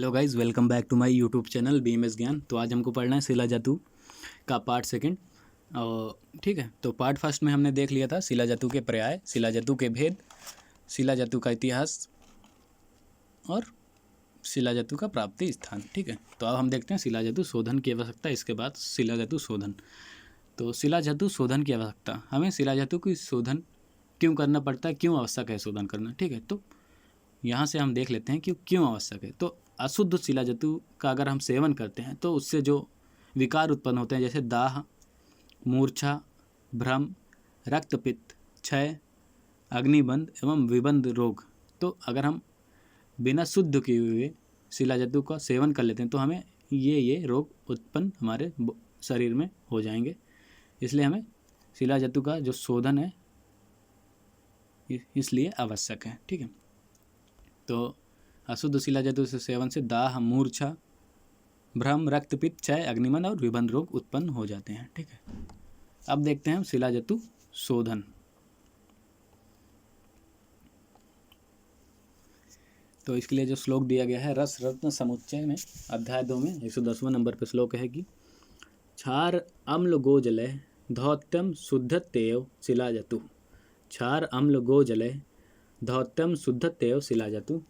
Hello guys, welcome back to my YouTube channel BMS Gyan. तो आज हमको पढ़ना है शिला जतु का पार्ट सेकंड। और ठीक है, तो पार्ट फर्स्ट में हमने देख लिया था शिला जतु के पर्याय, शिला जतु के भेद, शिला जतु का इतिहास और शिला जतु का प्राप्ति स्थान। ठीक है, तो अब हम देखते हैं शिला जतु शोधन की आवश्यकता, इसके बाद शिला जतु शोधन। तो शिला जतु शोधन की आवश्यकता, हमें शिला जतु की शोधन क्यों करना पड़ता है, क्यों आवश्यक है शोधन करना। ठीक है, तो यहाँ से हम देख लेते हैं कि क्यों आवश्यक है। तो अशुद्ध शिला जतु का अगर हम सेवन करते हैं तो उससे जो विकार उत्पन्न होते हैं, जैसे दाह, मूर्छा, भ्रम, रक्तपित्त, क्षय, अग्निबंध एवं विबंध रोग, तो अगर हम बिना शुद्ध किए हुए शिला जतु का सेवन कर लेते हैं तो हमें ये रोग उत्पन्न हमारे शरीर में हो जाएंगे। इसलिए हमें शिला जतु का जो शोधन है इसलिए आवश्यक है। ठीक है, तो अशुद्ध शिला जतु से सेवन से दाह, मूर्छा, भ्रम, रक्तपित्त, क्षय, अग्निमंद और विबंध रोग उत्पन्न हो जाते हैं। ठीक है, अब देखते हैं हम शिला जतु शोधन। तो इसके लिए जो श्लोक दिया गया है, रस रत्न समुच्चय में अध्याय 2 में 110वां नंबर पर श्लोक है कि क्षार अम्ल गोजलय धौत्यम शुद्धतेव शिला जतु। क्षार अम्ल गोजलय धौत्यम शुद्धतेव शिला जतु।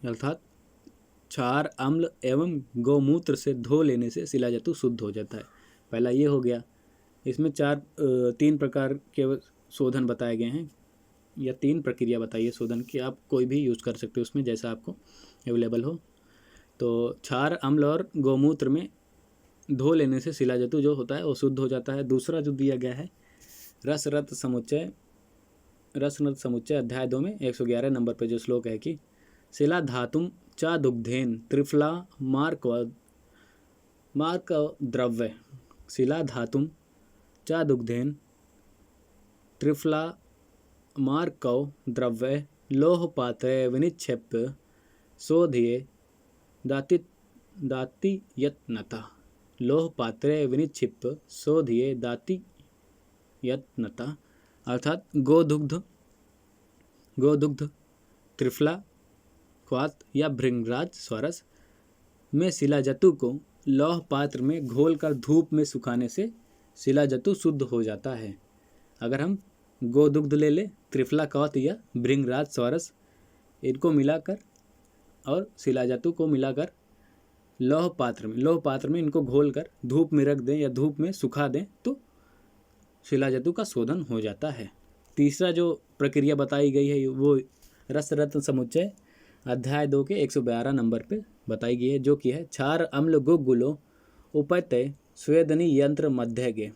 अर्थात क्षार, अम्ल एवं गौमूत्र से धो लेने से शिला जतु शुद्ध हो जाता है। पहला ये हो गया। इसमें तीन प्रकार के शोधन बताए गए हैं, या 3 प्रक्रिया बताई है शोधन की। आप कोई भी यूज़ कर सकते हो उसमें, जैसा आपको अवेलेबल हो। तो क्षार, अम्ल और गौमूत्र में धो लेने से शिला जतु जो होता है वो शुद्ध हो जाता है। दूसरा जो दिया गया है रस रत समुच्चय अध्याय 2 में 111 नंबर पर जो श्लोक है कि शिला धातुम चा दुग्धेन त्रिफला मार्क द्रव्य। शिला धातुम चा दुग्धेन त्रिफला मार्क द्रव्य लोह पात्रे विनिक्षेप्य शोधिये दाति यत्नता। लोह पात्रे विनिक्षिप्य शोधिये दाति यत्नता। अर्थात गोदुग्ध, त्रिफला, क्वाथ या भृंगराज स्वरस में शिला जतु को लौह पात्र में घोलकर धूप में सुखाने से शिला जतु शुद्ध हो जाता है। अगर हम गोदुग्ध ले लें, त्रिफला, क्वाथ या भृंगराज स्वरस, इनको मिलाकर और शिला जतु को मिलाकर लौह पात्र में इनको घोलकर धूप में रख दें या धूप में सुखा दें तो शिला जतु का शोधन हो जाता है। तीसरा जो प्रक्रिया बताई गई है वो रस रत्न समुच्चय अध्याय 2 के 112 नंबर पे बताई गई है, जो कि है क्षार अम्ल गुग्गुलो उपैतय स्वेदनी यंत्र मध्यगे।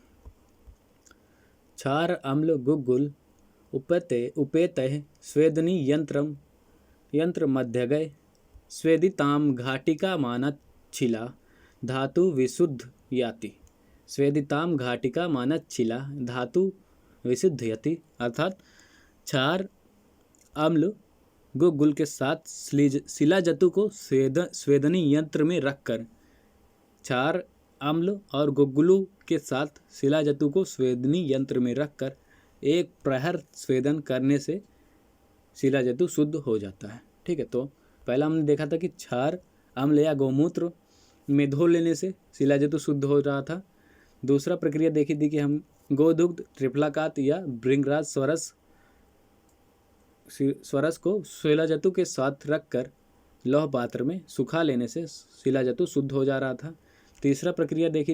क्षार अम्ल गुग्गुल उपेतय स्वेदनी यंत्र मध्यगे स्वेदिताम घाटिका मानच्छिला धातु विशुद्ध याति। स्वेदिताम घाटिका मानच्छिला धातु विशुद्ध याति। अर्थात क्षार, अम्ल, गुग्गुल के साथ शिला जतु को स्वेदनी यंत्र में रखकर, क्षार, अम्ल और गुग्गुलू के साथ शिला जतु को स्वेदनी यंत्र में रखकर 1 प्रहर स्वेदन करने से शिला जतु शुद्ध हो जाता है। ठीक है, तो पहला हमने देखा था कि क्षार, अम्ल या गौमूत्र में धो लेने से शिला जतु शुद्ध हो रहा था। दूसरा प्रक्रिया देखी थी कि हम गोदुग्ध, त्रिफलाकात या भृंगराज स्वरस को शिला जतु के साथ रखकर लौह पात्र में सुखा लेने से शिला जतु शुद्ध हो जा रहा था। तीसरा प्रक्रिया देख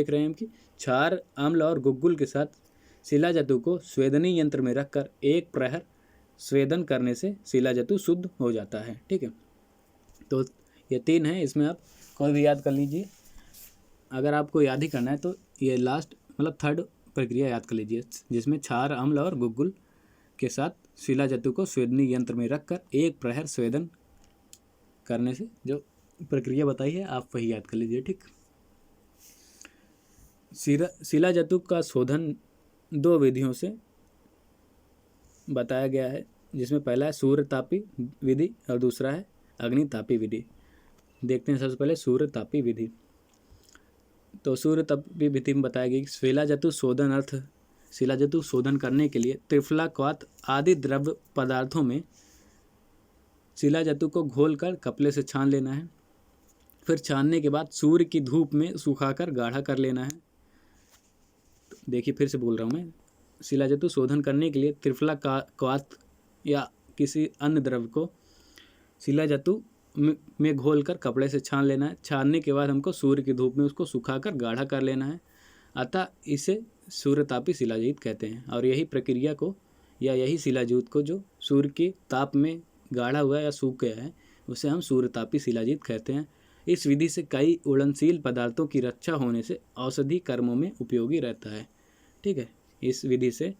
रहे हैं कि क्षार, अम्ल और गुग्गुल के साथ शिला जतु को स्वेदनी यंत्र में रखकर 1 प्रहर स्वेदन करने से शिला जतु शुद्ध हो जाता है। ठीक है, तो ये 3 हैं, इसमें आप कोई भी याद कर लीजिए। अगर आपको याद ही करना है तो ये लास्ट मतलब 3rd प्रक्रिया याद कर लीजिए, जिसमें क्षार, अम्ल और गुग्गुल के साथ शिला जतु को स्वेदनी यंत्र में रखकर 1 प्रहर स्वेदन करने से जो प्रक्रिया बताई है आप वही याद कर लीजिए। ठीक, शिला जतु का शोधन 2 विधियों से बताया गया है, जिसमें पहला है सूर्य तापी विधि और दूसरा है अग्नि तापी विधि। देखते हैं सबसे पहले सूर्य तापी विधि। तो सूर्य तापी विधि में बताया गया कि शिला जतु शोधन अर्थ शिलाजतु शोधन करने के लिए त्रिफलाक्वाथ आदि द्रव्य पदार्थों में शिलाजतु को घोलकर कपड़े से छान लेना है। फिर छानने के बाद सूर्य की धूप में सुखाकर गाढ़ा कर लेना है। देखिए फिर से बोल रहा हूँ मैं, शिलाजतु शोधन करने के लिए त्रिफलाक्वाथ या किसी अन्य द्रव्य को शिलाजतु में घोलकर कपड़े से छान लेना है। छानने के बाद हमको सूर्य की धूप में उसको सुखाकर गाढ़ा कर लेना है। अतः इसे सूर्यतापी शिलाजीत कहते हैं। और यही प्रक्रिया को या यही शिलाजीत को जो सूर्य के ताप में गाढ़ा हुआ या सूख गया है उसे हम सूर्यतापी शिलाजीत कहते हैं। इस विधि से कई उड़नशील पदार्थों की रक्षा होने से औषधि कर्मों में उपयोगी रहता है। ठीक है, इस विधि से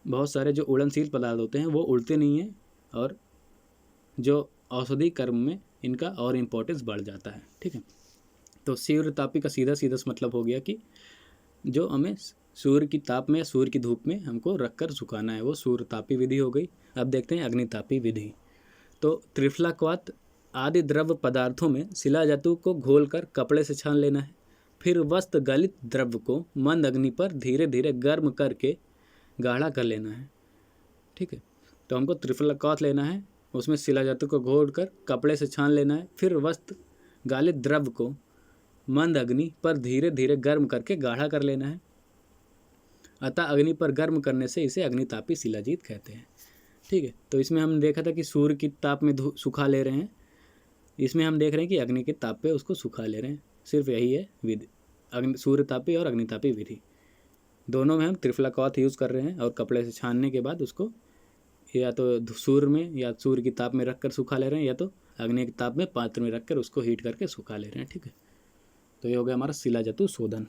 बहुत सारे जो उड़नशील पदार्थ होते हैं वो उड़ते नहीं हैं और जो औषधि कर्म में इनका और इम्पोर्टेंस बढ़ जाता है। ठीक है, तो सूर्यतापी का सीधा सीधा मतलब हो गया कि जो हमें सूर्य की ताप में या सूर्य की धूप में हमको रखकर सुखाना है, वो सूर्यतापी विधि हो गई। अब देखते हैं अग्नितापी विधि। तो त्रिफलाक्वाथ आदि द्रव्य पदार्थों में शिलाजतु को घोलकर कपड़े से छान लेना है। फिर वस्त्र गलित द्रव्य को मंद अग्नि पर धीरे धीरे गर्म करके गाढ़ा कर लेना है। ठीक है, तो हमको त्रिफलाक्वाथ लेना है, उसमें शिलाजतु को घोलकर कपड़े से छान लेना है। फिर वस्त्र गालित द्रव्य को मंद अग्नि पर धीरे धीरे गर्म करके गाढ़ा कर लेना है। अतः अग्नि पर गर्म करने से इसे अग्नितापी शिलाजीत कहते हैं। ठीक है, तो इसमें हमने देखा था कि सूर्य की ताप में सुखा ले रहे हैं, इसमें हम देख रहे हैं कि अग्नि के ताप पे उसको सुखा ले रहे हैं। सिर्फ यही है विधि, सूर्यतापी और अग्नितापी विधि। दोनों में हम त्रिफलाक्वाथ यूज़ कर रहे हैं और कपड़े से छानने के बाद उसको या तो सूर्य में या सूर्य की ताप में रख कर सुखा ले रहे हैं या तो अग्नि की ताप में पात्र में रख कर उसको हीट करके सुखा ले रहे हैं। ठीक है, तो ये हो गया हमारा शिलाजतु शोधन।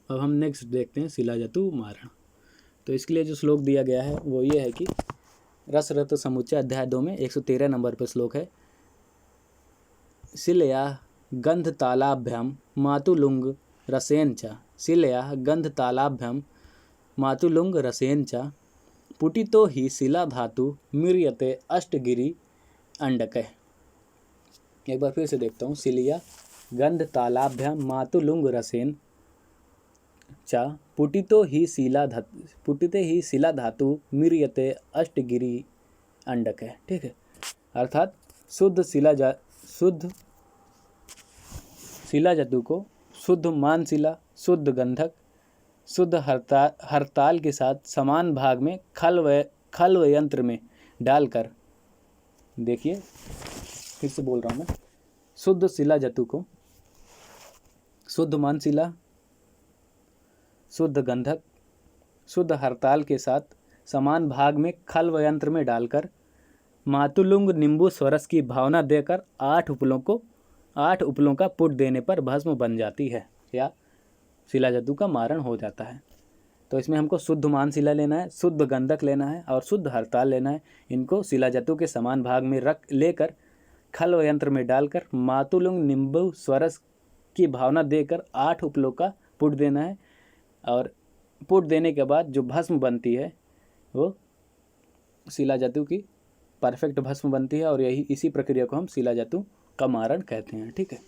अब हम नेक्स्ट देखते हैं शिलाजतु मारण। तो इसके लिए जो श्लोक दिया गया है वो ये है कि रसरत समुच्चय अध्याय 2 में 113 नंबर पर श्लोक है, शिलया गंधतालाभ्याम मातुलुंग रसेन च, शिलया गंधतालाभ्याम मातुलुंग रसेन च पुटितो ही शिला धातु म्रियते अष्टगिरी अंडक। एक बार फिर से देखता हूँ, शिलया गंधतालाभ्याम मातुलुंग रसेन चा पुटिते ही शिला धातु म्रियते अष्टगिरी अंडक है। ठीक है, अर्थात शुद्ध शिलाजतु को शुद्ध मानशिला, शुद्ध गंधक, शुद्ध हरताल के साथ समान भाग में खल्व यंत्र में डालकर, देखिए फिर से बोल रहा हूँ मैं, शुद्ध शिलाजतु को शुद्ध मानशिला, शुद्ध गंधक, शुद्ध हरताल के साथ समान भाग में खल्व यंत्र में डालकर मातुलुंग नींबू स्वरस की भावना देकर 8 उपलों का पुट देने पर भस्म बन जाती है या शिलाजतु का मारण हो जाता है। तो इसमें हमको शुद्ध मानशिला लेना है, शुद्ध गंधक लेना है और शुद्ध हरताल लेना है। इनको शिलाजतु के समान भाग में लेकर खल्व यंत्र में डालकर मातुलुंग नींबू स्वरस की भावना देकर 8 उपलों का पुट देना है और पुट देने के बाद जो भस्म बनती है वो शिलाजतु की परफेक्ट भस्म बनती है और इसी प्रक्रिया को हम शिलाजतु का मारण कहते हैं। ठीक है,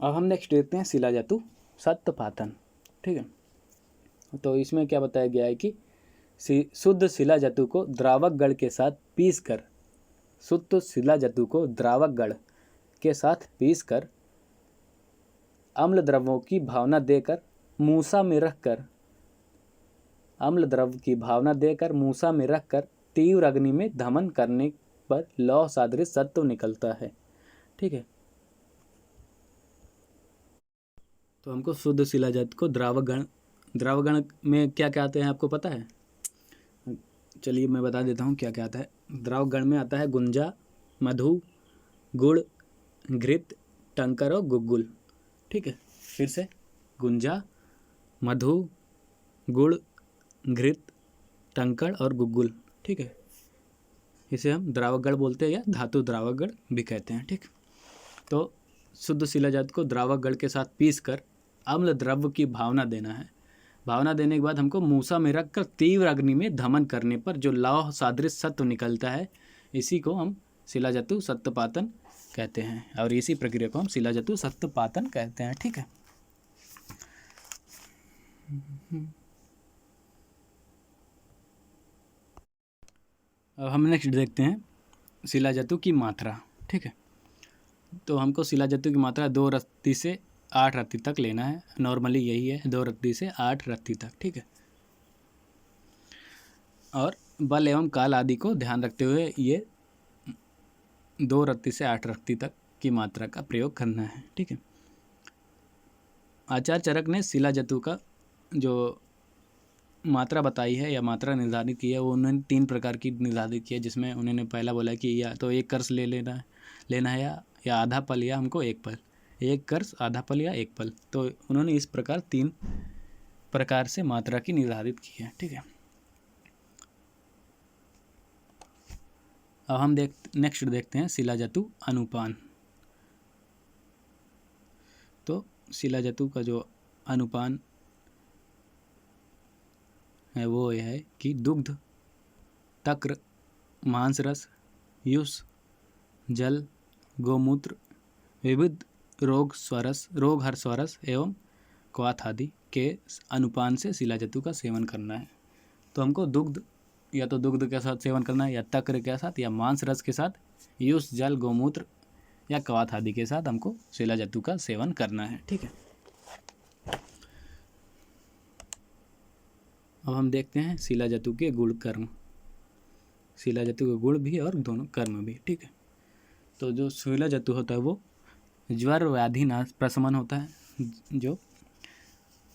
अब हम नेक्स्ट देखते हैं शिलाजतु सत्पातन। ठीक है, तो इसमें क्या बताया गया है कि शुद्ध शिलाजतु को द्रावक गढ़ के साथ पीसकर, शुद्ध शिलाजतु को द्रावक गढ़ के साथ पीसकर अम्ल द्रव्यों की भावना देकर मूसा में रखकर तीव्र अग्नि में दमन करने पर लौह सादृश सत्व निकलता है। ठीक है, तो हमको शुद्ध शिलाजतु को द्रावकगण में क्या क्या आते हैं आपको पता है? चलिए मैं बता देता हूँ क्या क्या आता है। द्रावकगण में आता है गुंजा, मधु, गुड़, घृत, टंकर और गुग्गुल। ठीक है, फिर से गुंजा, मधु, गुड़, घृत, टंकर और गुग्गुल। ठीक है, इसे हम द्रावकगण बोलते हैं या धातु द्रावकगण भी कहते हैं। ठीक, तो शुद्ध शिलाजतु को द्रावकगण के साथ पीसकर अम्ल द्रव्य की भावना देना है। भावना देने के बाद हमको मूसा में रखकर तीव्र अग्नि में दमन करने पर जो लौह सादृश सत्व निकलता है, इसी को हम शिलाजतु सत्पातन कहते हैं और इसी प्रक्रिया को हम शिलाजतु सत्पातन कहते हैं। ठीक है, अब हम नेक्स्ट देखते हैं शिला जतु की मात्रा। ठीक है, तो हमको शिला जतु की मात्रा 2 रत्ती से 8 रत्ती तक लेना है। नॉर्मली यही है, 2 रत्ती से 8 रत्ती तक। ठीक है, और बल एवं काल आदि को ध्यान रखते हुए ये 2 रत्ती से 8 रत्ती तक की मात्रा का प्रयोग करना है। ठीक है, आचार्य चरक ने शिला जतु का जो मात्रा बताई है या मात्रा निर्धारित की है वो उन्होंने 3 प्रकार की निर्धारित की है, जिसमें उन्होंने पहला बोला कि या तो 1 कर्ष लेना है या आधा पल या हमको 1 पल, 1 कर्ष, आधा पल या 1 पल। तो उन्होंने इस प्रकार 3 प्रकार से मात्रा की निर्धारित की है। ठीक है, अब हम नेक्स्ट देखते हैं शिला जतु अनुपान। तो शिला जतु का जो अनुपान है वो यह है कि दुग्ध, तक्र, मांस रस, युष, जल, गोमूत्र, विविध रोग हर स्वरस एवं क्वाथ आदि के अनुपान से शिला जतु का सेवन करना है। तो हमको दुग्ध या तो दुग्ध के साथ सेवन करना है, या तक्र के साथ, या मांस रस के साथ, युष, जल, गोमूत्र या क्वाथ आदि के साथ हमको शिला जतु का सेवन करना है। ठीक है, अब हम देखते हैं शिला जतु के गुण कर्म। शिला जतु के गुण भी और दोनों कर्म भी। ठीक है, तो जो शिला जतु होता है वो ज्वर व्याधि नाश प्रशमन होता है, जो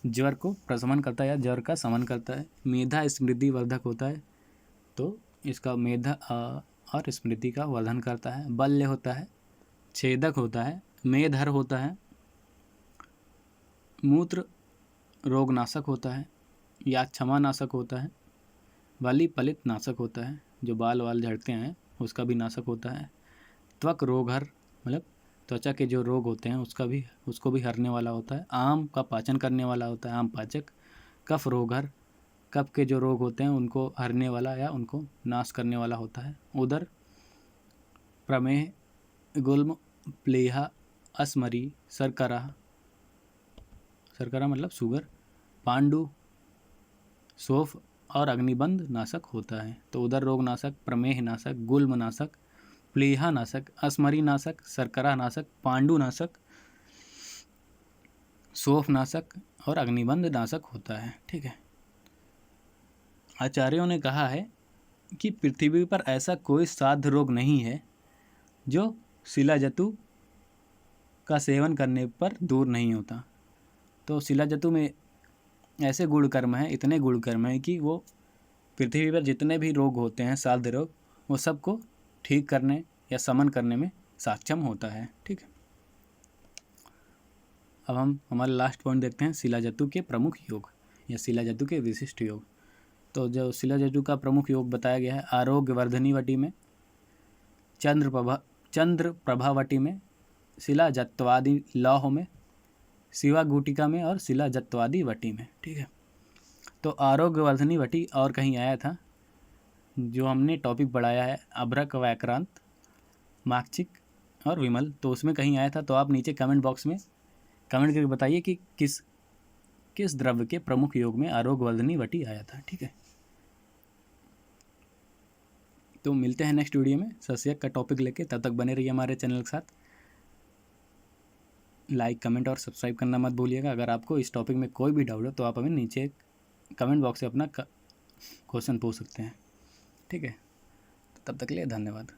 ज्वर को प्रशमन करता है या ज्वर का शमन करता है। मेधा स्मृति वर्धक होता है, तो इसका मेधा और स्मृति का वर्धन करता है। बल्य होता है, छेदक होता है, मेधर होता है, मूत्र रोगनाशक होता है या क्षमा नाशक होता है। बलि पलित नाशक होता है, जो बाल वाल झड़ते हैं उसका भी नाशक होता है। त्वक रोगहर मतलब त्वचा के जो रोग होते हैं उसको भी हरने वाला होता है। आम का पाचन करने वाला होता है, आम पाचक। कफ रोगहर, कफ के जो रोग होते हैं उनको हरने वाला या उनको नाश करने वाला होता है। उदर, प्रमेह, गुल्म, प्लीहा, अस्मरी, सरकरा मतलब शुगर, पांडु, सोफ और अग्निबंध नाशक होता है। तो उदर रोग नाशक, प्रमेह नाशक, गुल्म नाशक, प्लीहा नाशक, अस्मरी नाशक, सरकरा नाशक, पांडु नाशक, सोफ नाशक और अग्निबंध नाशक होता है। ठीक है, आचार्यों ने कहा है कि पृथ्वी पर ऐसा कोई साध्य रोग नहीं है जो शिला जतु का सेवन करने पर दूर नहीं होता। तो शिला जतु में ऐसे गुण कर्म हैं, इतने गुण कर्म हैं कि वो पृथ्वी पर जितने भी रोग होते हैं, साध्य रोग, वो सबको ठीक करने या शमन करने में सक्षम होता है। ठीक है, अब हम हमारा लास्ट पॉइंट देखते हैं शिला जतु के प्रमुख योग या शिला जतु के विशिष्ट योग। तो जो शिला जतु का प्रमुख योग बताया गया है, आरोग्य वर्धनी वटी में, चंद्र प्रभा वटी में, शिला जत्वादि लौह में, शिवा गुटिका में और शिला जत्वादि वटी में। ठीक है, तो आरोग्य वर्धनी वटी और कहीं आया था, जो हमने टॉपिक पढ़ाया है अभ्रक, व्याक्रांत, माक्षिक और विमल, तो उसमें कहीं आया था। तो आप नीचे कमेंट बॉक्स में कमेंट करके बताइए कि किस द्रव्य के प्रमुख योग में आरोग्य वर्धनी वटी आया था। ठीक है, तो मिलते हैं नेक्स्ट वीडियो में सस्यक का टॉपिक लेके। तब तक बने रहिए हमारे चैनल के साथ। लाइक, कमेंट और सब्सक्राइब करना मत भूलिएगा। अगर आपको इस टॉपिक में कोई भी डाउट हो तो आप हमें नीचे कमेंट बॉक्स से अपना क्वेश्चन पूछ सकते हैं। ठीक है, तब तक के लिए धन्यवाद।